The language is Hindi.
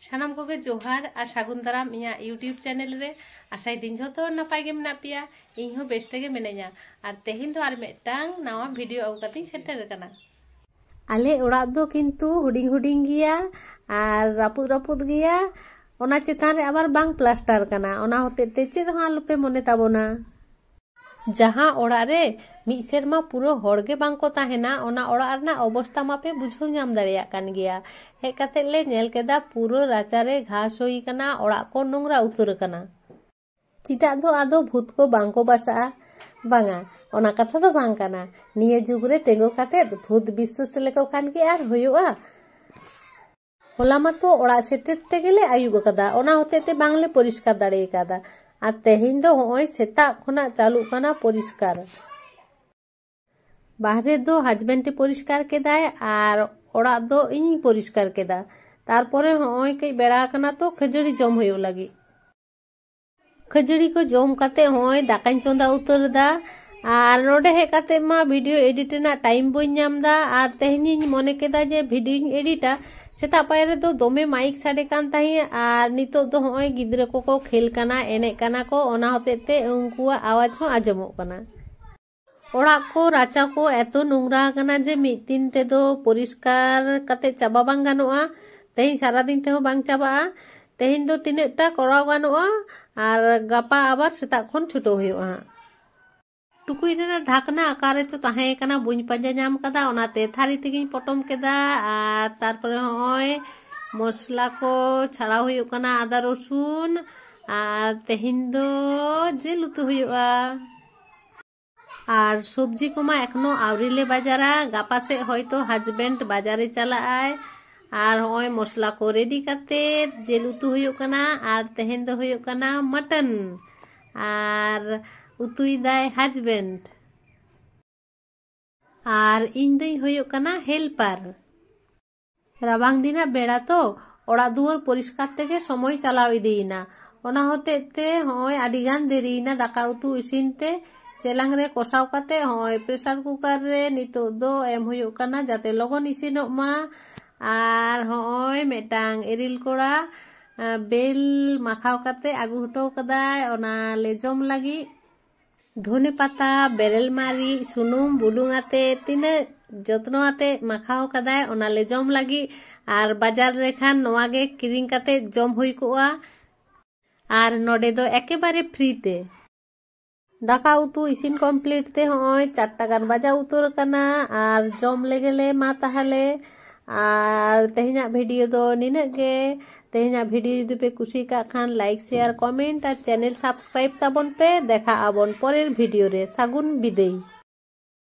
सानाम कोगे जोहार और सागुन दाराम इया यूट्यूब चैनल रे आशाई दिन झोतो नपाय गे मेना पिया इन हो बेस्ते गे मिनाया और तेहिन दो आर मेटांग नवा वीडियो आगु कती सेटर कना। आले ओड़ा दो किंतु हुडिंग हुडिंग गिया और रापुद रापुद गिया ओना चेतान रे आबार बांग प्लास्टर कना ओना होते ते चेद हो आलोपे मने ताबोना जहाँ ओड़ा रे मिद सेरमा पुरो हड़गे बांको ताहेना ओना ओड़ा रना अवस्था मापे बुझाव नाम दाड़ेया कान गिया। हेज काते ले नेल केदा पुरो राचा रे घास होई कना ओड़ा को नोंगरा उतर कना चिता दो आदो भूत को बांको बासा बांगा ओना कथा दो बांग कना निये जुग रे तेंगो काते भूत विश्वास लेको कान की आर होयोआ होला मातो ओड़ा सेटेट तेगेले आयुब कदा ओना होते ते बांगले परिष्कार दाड़े कादा और तेहिन दो होय सेता खुना चालू कना परिष्कार बाहरे दो हजबेंड परिष्कार केदाय और ओड़ा दो इन परिष्कार केदा तारपरे होय कई बेड़ा कना तो खजड़ी जम होयो लगी खजड़ी को जम काते होय दाकाई चोंदा उतर दा और नोडे हे काते मा वीडियो एडिट ना टाइम बई नाम दा और तेहिन मने केदा जे वीडियो एडिटा सेता पायरे दो दोमे माइक साडे कान ताही और नितो दो होय गिद्रे को खेल कना एने कना को ओना होतेते उनकुआ आवाज हो आजमो कना ओड़ा को राचा को एतो नोंगरा कना जे मिद दिन ते दो परिष्कार काते चाबा बांग गानोआ तेहिन सारा दिन ते हो बांग चाबा तेहिन दो तिनेटा कराव गानोआ और गापा आबार सेता खन छुटो होयोआ टुकुई रेना ढाकना आकारे चो ताहे कना बुñ पांजा नाम कदा ओनाते थारी तेगिन पटम केदा और तारपरे होय मसला को छाड़ा हुयो कना आदा रसुन और तेहिन दो जेल उतु हुयोआ और सब्जी को मा एखनो आवरिले बाजारा गापा से होयतो हजबेंड बाजारे चला आय और होय मसला को रेडी करते जेल उतु हुयो कना और तेहिन दो हुयो कना मटन और उतुई दाय हजबेंड और इन दई होयो कना हेल्पर राबांग दिना बेड़ा तो ओड़ा दुआर परिष्कार तेगे समय चलाव इदीना ओना होते ते होय आडिगान देरीना दाका उतु इसिन ते चेलांग रे कोसाव काते होय प्रेसार कुकर रे नितो दो एम होयो कना जाते लगन इसिनोग मा और होय मेटांग एरिल कोड़ा बेल माखाव काते आगु हटो कदाय ओना ले जम लगी धने पाता बेरेल मारी सुनुम बुलुंग आते तिने जत्नो आते माखाव कदाय ओना ले जम लगी और बाजार रे खान नोवा गे किरिंग काते जम हुई कोआ और नोडे दो एकेबारे फ्री ते दाका उतु इसिन कमप्लीट ते होय 4टा गान बाजा उतर कना और जम लेगेले मा ताहले और तेहिना वीडियो दो निने गे तेहिना वीडियो जुदी पे कुसी का खान लाइक शेयर कमेंट और चैनल सब्सक्राइब ताबन पे देखा आबन परेर वीडियो रे सागुन बिदेई।